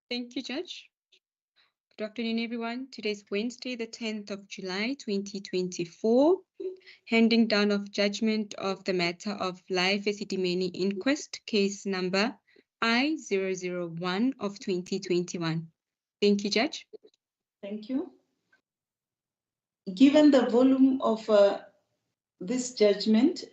Thank you, Judge. Good afternoon, everyone. Today is Wednesday, the 10th of July, 2024. Handing down of judgment of the matter of Life Esidimeni Inquest, case number I-001 of 2021. Thank you, Judge. Thank you. Given the volume of this judgment,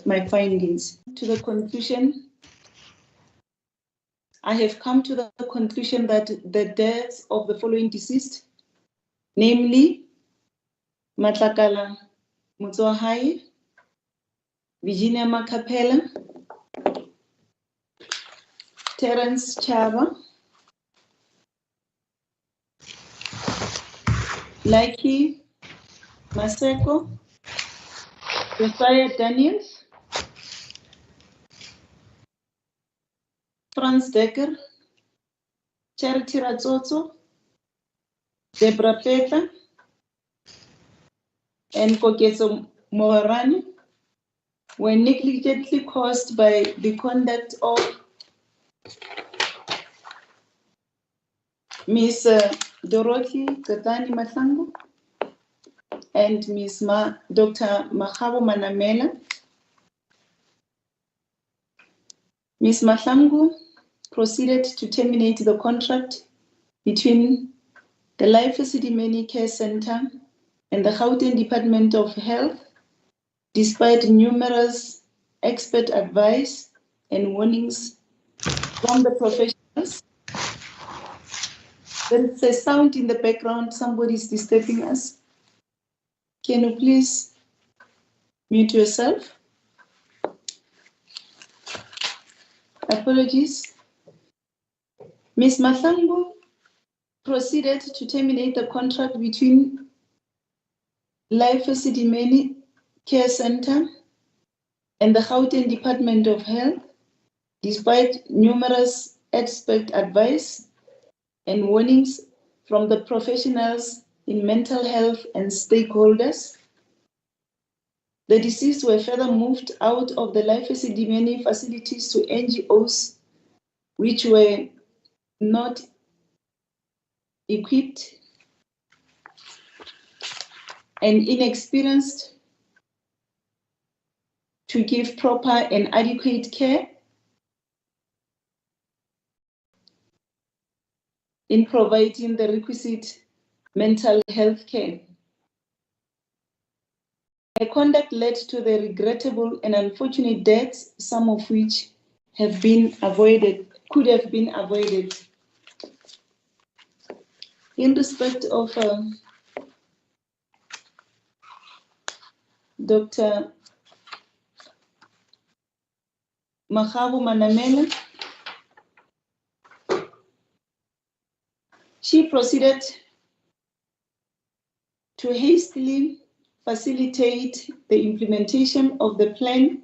my findings to the conclusion, I have come to the conclusion that the deaths of the following deceased, namely Matlakala Mutsohai, Virginia Macapella, Terence Chava, Laiki Maseko, Josiah Daniels, Franz Decker, Charity Ratsotso, Deborah Peta, and Kokeso Moharani were negligently caused by the conduct of Ms. Dorothy Katani Mahlangu and Ms. Dr. Mahabo Manamela. Ms. Mahlangu proceeded to terminate the contract between the Life Esidimeni Care Center and the Gauteng Department of Health, despite numerous expert advice and warnings from the professionals. There is a sound in the background. Somebody is disturbing us. Can you please mute yourself? Apologies. Ms. Mahlangu proceeded to terminate the contract between Life Esidimeni Care Center and the Gauteng Department of Health, despite numerous expert advice and warnings from the professionals in mental health and stakeholders. The deceased were further moved out of the Life Esidimeni facilities to NGOs, which were not equipped and inexperienced to give proper and adequate care in providing the requisite mental health care. The conduct led to the regrettable and unfortunate deaths, some of which have been avoided, could have been avoided. In respect of Dr. Mahabo Manamela, she proceeded to hastily facilitate the implementation of the plan,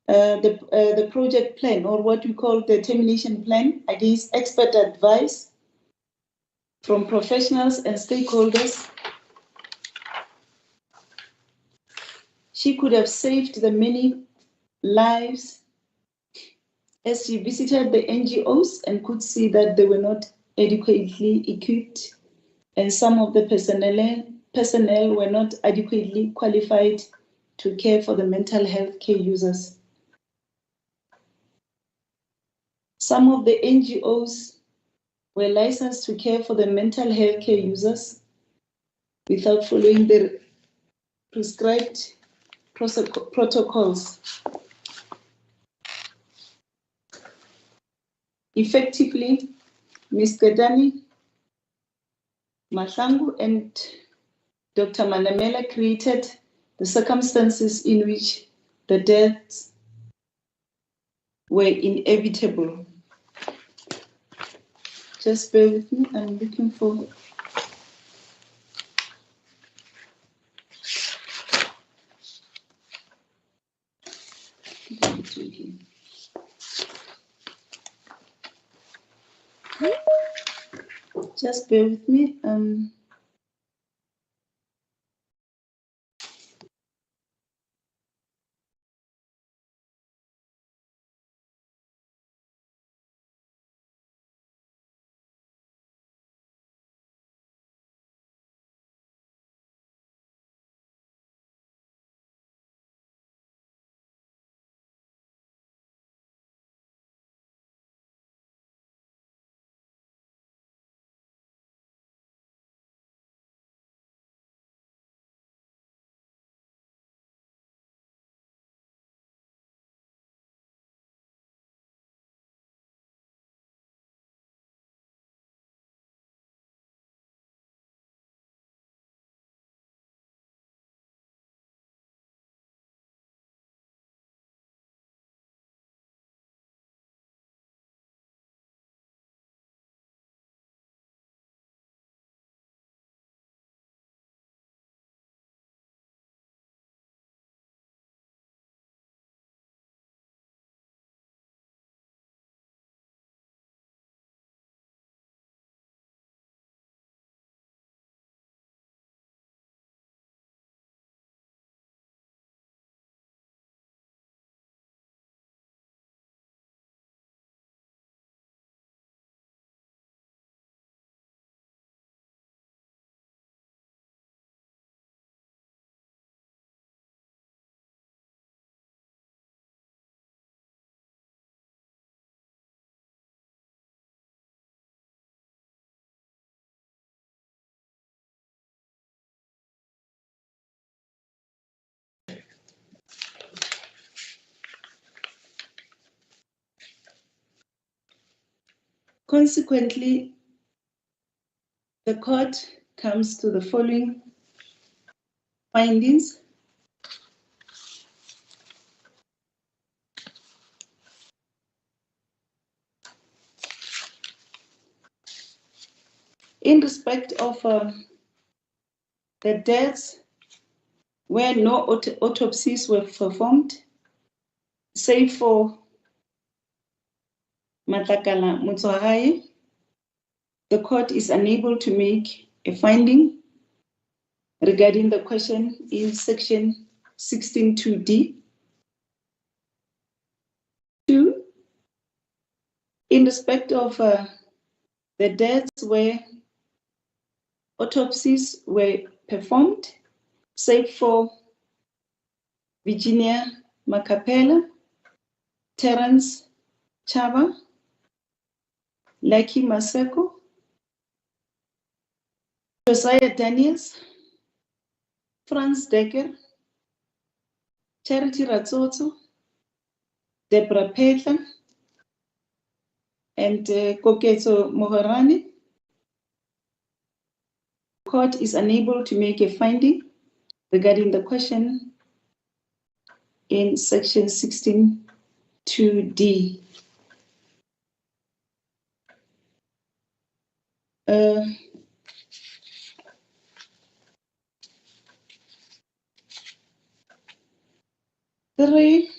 the project plan, or what we call the termination plan, against expert advice from professionals and stakeholders. She could have saved the many lives as she visited the NGOs and could see that they were not adequately equipped, and some of the personnel were not adequately qualified to care for the mental health care users. Some of the NGOs were licensed to care for the mental health care users without following the prescribed protocols. Effectively, Ms. Gedani Mahlangu and Dr. Manamela created the circumstances in which the deaths were inevitable. Just bear with me, I'm looking for... Just bear with me. Consequently, the court comes to the following findings. In respect of the deaths where no autopsies were performed, save for Matlakala Motsoahae, the court is unable to make a finding regarding the question in section 16(2)(d). 2, in respect of the deaths where autopsies were performed, save for Virginia Macapella, Terence Chava, Lucky Maseko, Josiah Daniels, Franz Decker, Charity Ratsotso, Deborah Petla, and Koketso Mohorani. The court is unable to make a finding regarding the question in section 16(2)(d). 3,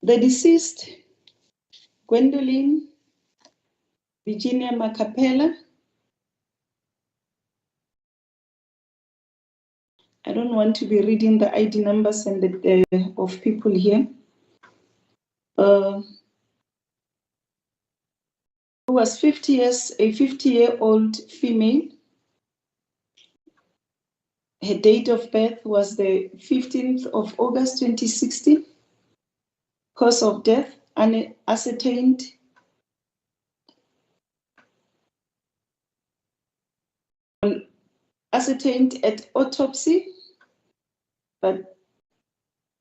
the deceased, Gwendolyn Virginia Macapella. I don't want to be reading the ID numbers and the of people here. Who was 50 years, a 50-year-old female. Her date of birth was the 15th of August 2016. Cause of death unascertained. Ascertained at autopsy, but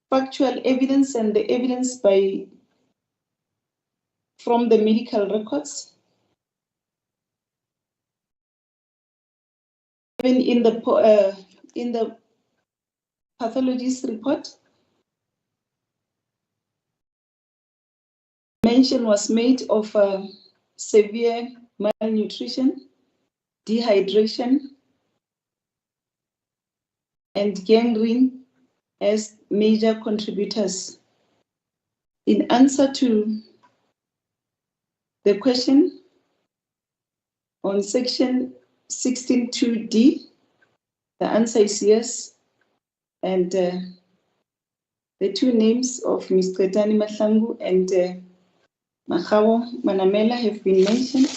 factual evidence and the evidence from the medical records. Even in the pathologist report, mention was made of severe malnutrition, dehydration, and gangrene as major contributors. In answer to the question on section 16(2)(d), the answer is yes, and the two names of Ms. Qetani Mahlangu and Makgabo Manamela have been mentioned.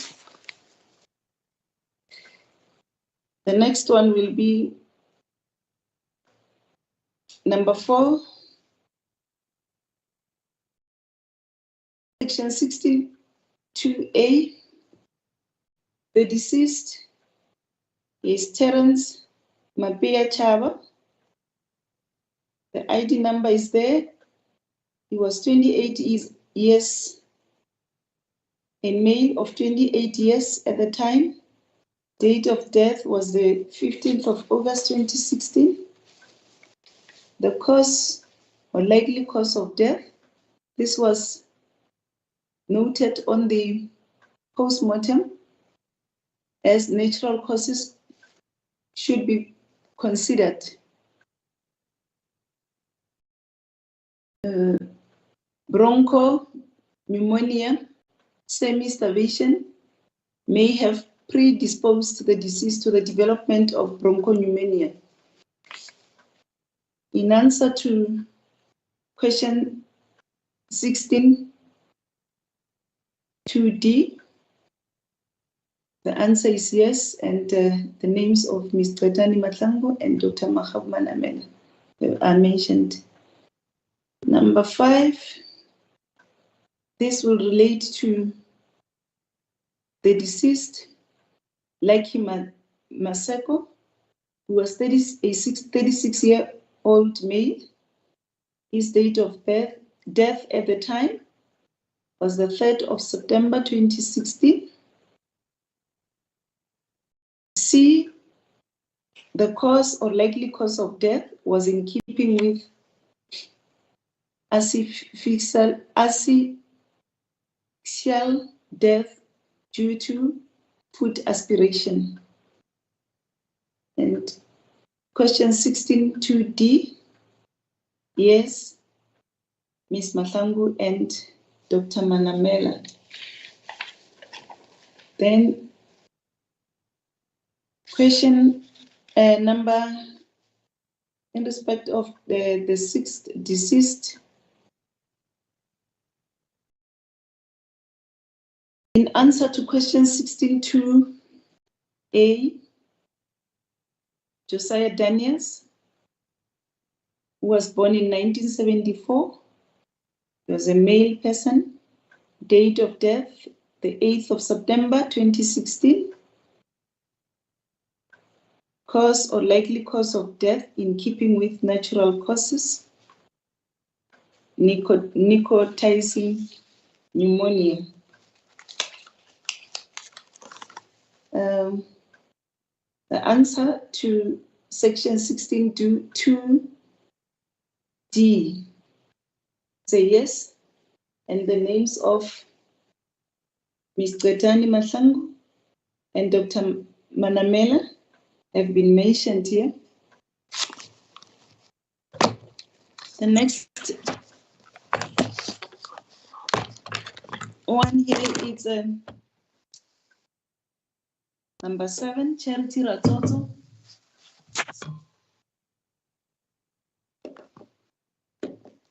The next one will be number 4, section 16(2)(a). The deceased is Terence Mapea Chava. The ID number is there. He was 28 years, a male of 28 years at the time. Date of death was the 15th of August 2016. The cause or likely cause of death, this was noted on the post-mortem as natural causes should be considered. Bronchopneumonia, semi-starvation may have predisposed the deceased to the development of bronchopneumonia. In answer to question 16(2)(d), the answer is yes, and the names of Ms. Qetani Mahlangu and Dr. Makgabo Manamela are mentioned. Number 5, this will relate to the deceased, Lucky Maseko, who was 36 old male. His date of death at the time was the 3rd of September 2016. C, the cause or likely cause of death was in keeping with asphyxial death due to food aspiration. And question 16.2D, yes, Ms. Mahlangu and Dr. Manamela. Then question number in respect of the 6th deceased. In answer to question 16.2A, Josiah Daniels, who was born in 1974, he was a male person. Date of death, the 8th of September 2016. Cause or likely cause of death in keeping with natural causes, nicotizing pneumonia. The answer to section 16.2D is a yes, and the names of Ms. Gretani Mahlangu and Dr. Manamela have been mentioned here. The next one here is number 7, Charity Ratoto.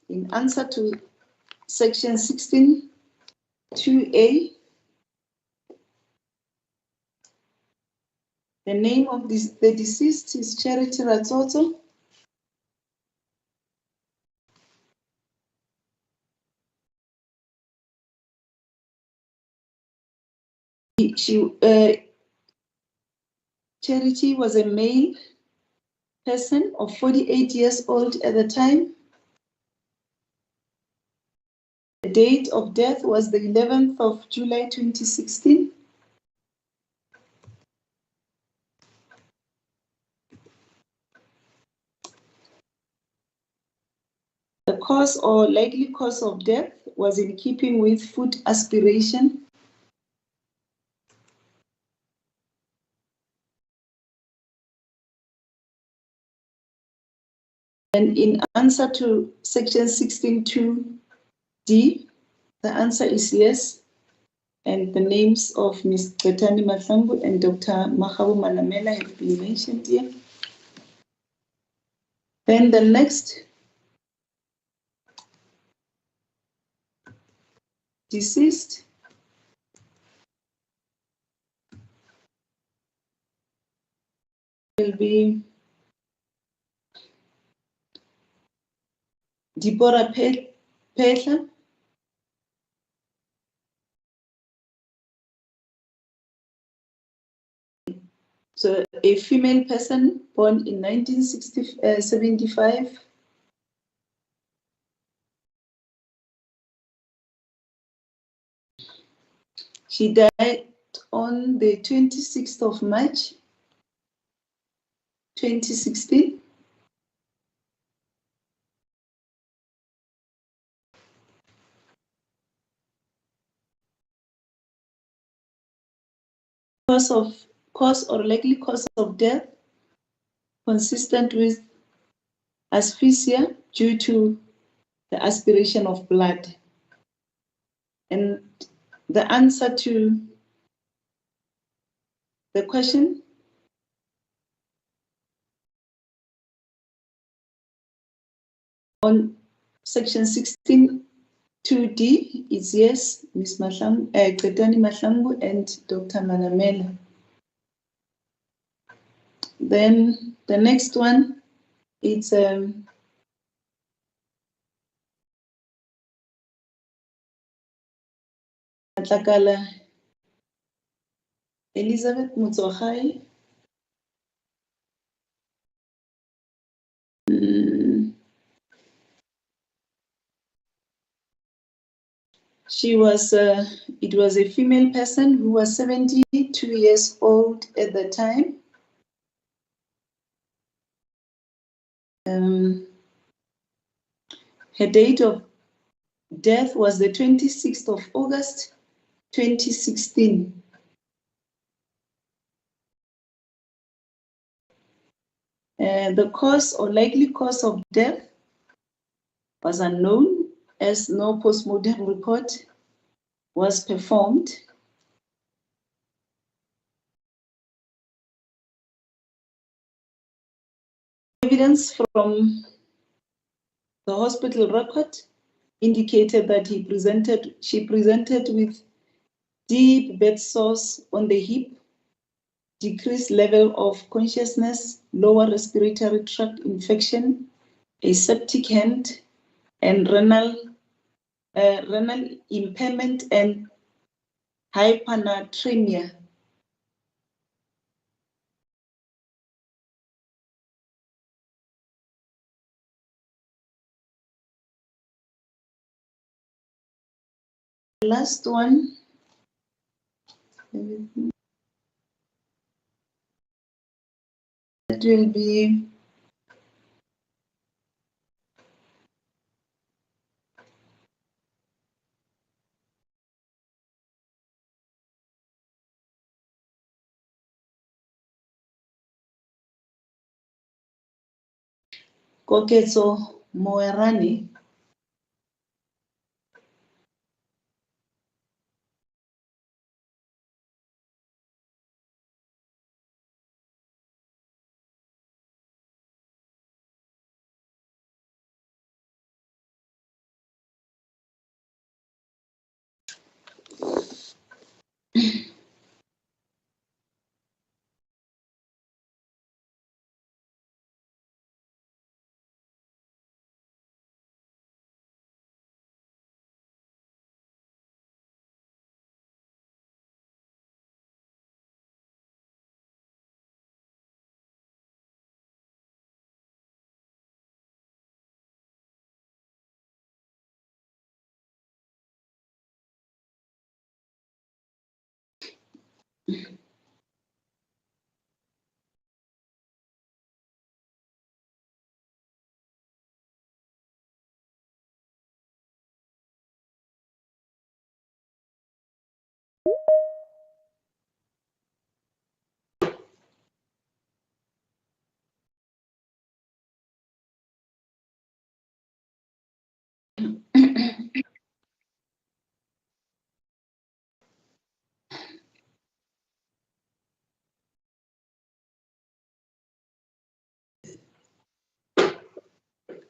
In answer to section 16.2A, the name of the deceased is Charity Ratoto. Charity was a male person of 48 years old at the time. The date of death was the 11th of July 2016. The cause or likely cause of death was in keeping with food aspiration. And in answer to section 16.2D, the answer is yes. And the names of Ms. Gretani Mahlangu and Dr. Mahabu Manamela have been mentioned here. Then the next deceased will be Deborah Petler. So a female person born in 1975. She died on the 26th of March, 2016. Cause or likely cause of death consistent with asphyxia due to the aspiration of blood. And the answer to the question on section 16.2D is yes, Ms. Gretani Mahlangu and Dr. Manamela. Then the next one is Atlakala Elizabeth Mutsogai. It was a female person who was 72 years old at the time. Her date of death was the 26th of August, 2016. The cause or likely cause of death was unknown, as no postmortem report was performed. Evidence from the hospital record indicated that she presented with deep bed sores on the hip, decreased level of consciousness, lower respiratory tract infection, a septic hand, and renal impairment and hyponatremia. The last one. That will be Koketso Moerane.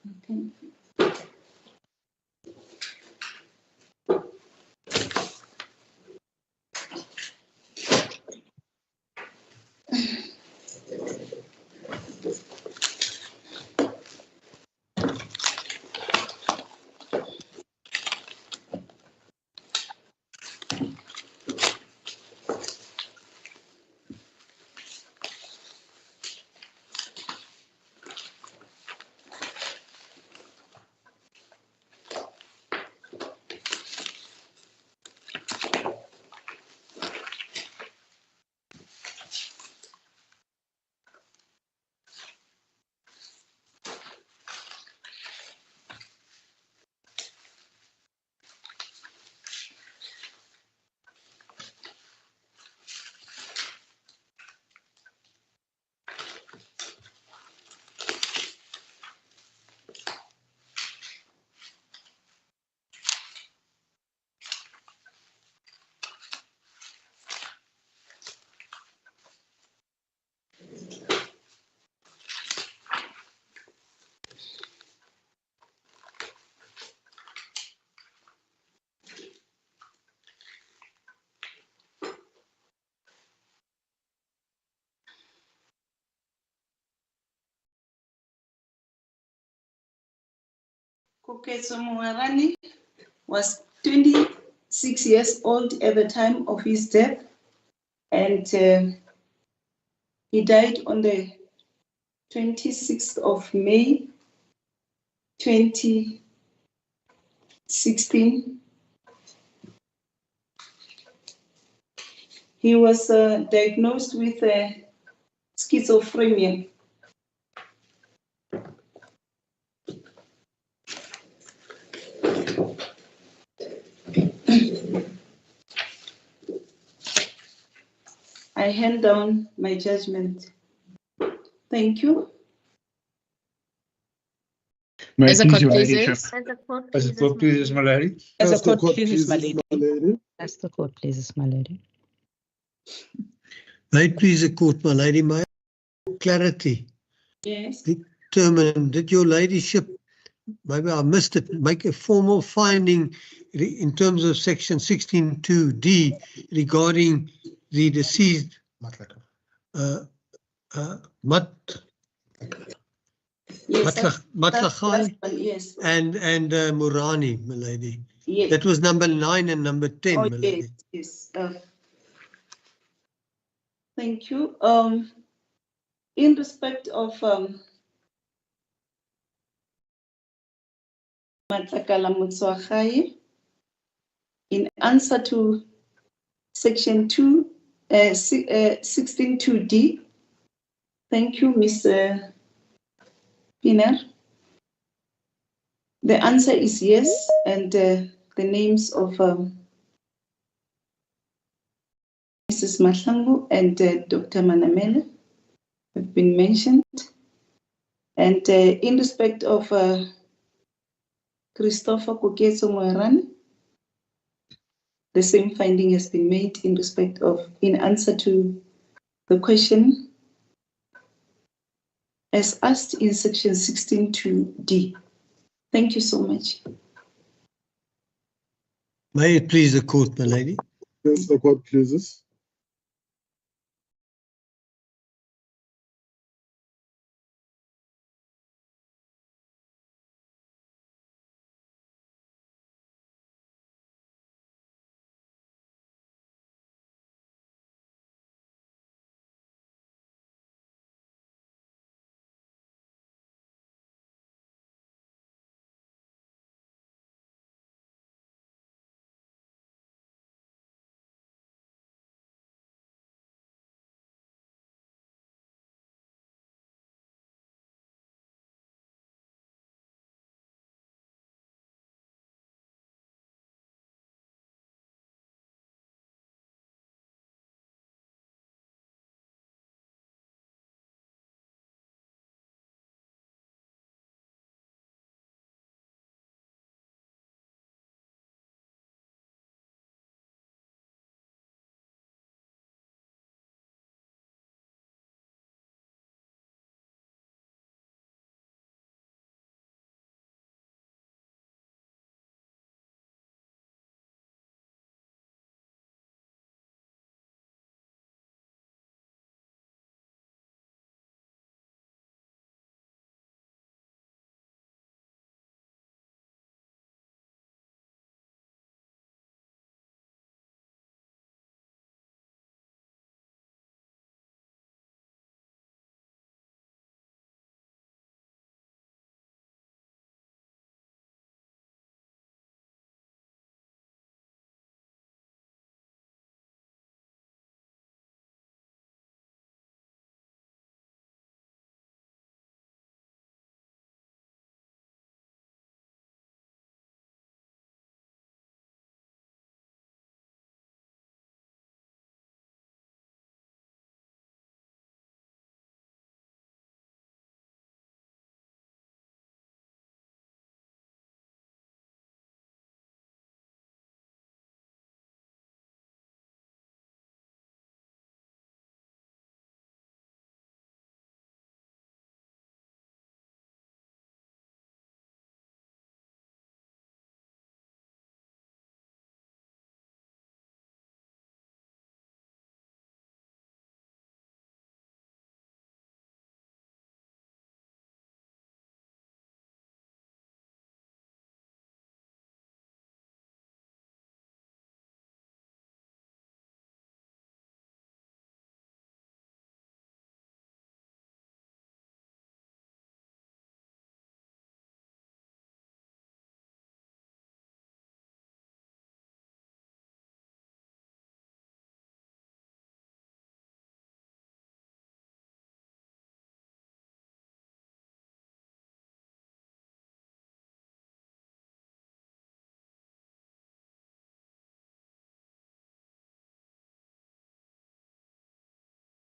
Okay. Koketso Moerane was 26 years old at the time of his death, and he died on the 26th of May, 2016. He was diagnosed with schizophrenia. I hand down my judgment. Thank you. As a court pleases. As the court pleases, my lady. As the court pleases, my lady. As the court pleases, my lady. May it please the court, my lady, my clarity. Yes. Determine that your ladyship, maybe I missed it, make a formal finding in terms of section 16(2)(d) regarding the deceased Matlagai Yes. and Murani, my lady. Yes. That was number 9 and number 10, Oh, my lady. yes. Thank you. In respect of Matlakala Motsoagai, in answer to section 16(2)(d), thank you, Ms. Piner. The answer is yes, and the names of Mrs. Mahlangu and Dr. Manamela have been mentioned. And in respect of Christopher Koketso Moerane, the same finding has been made in respect of, in answer to the question as asked in section 16(2)(d). Thank you so much. May it please the court, my lady. As the court pleases.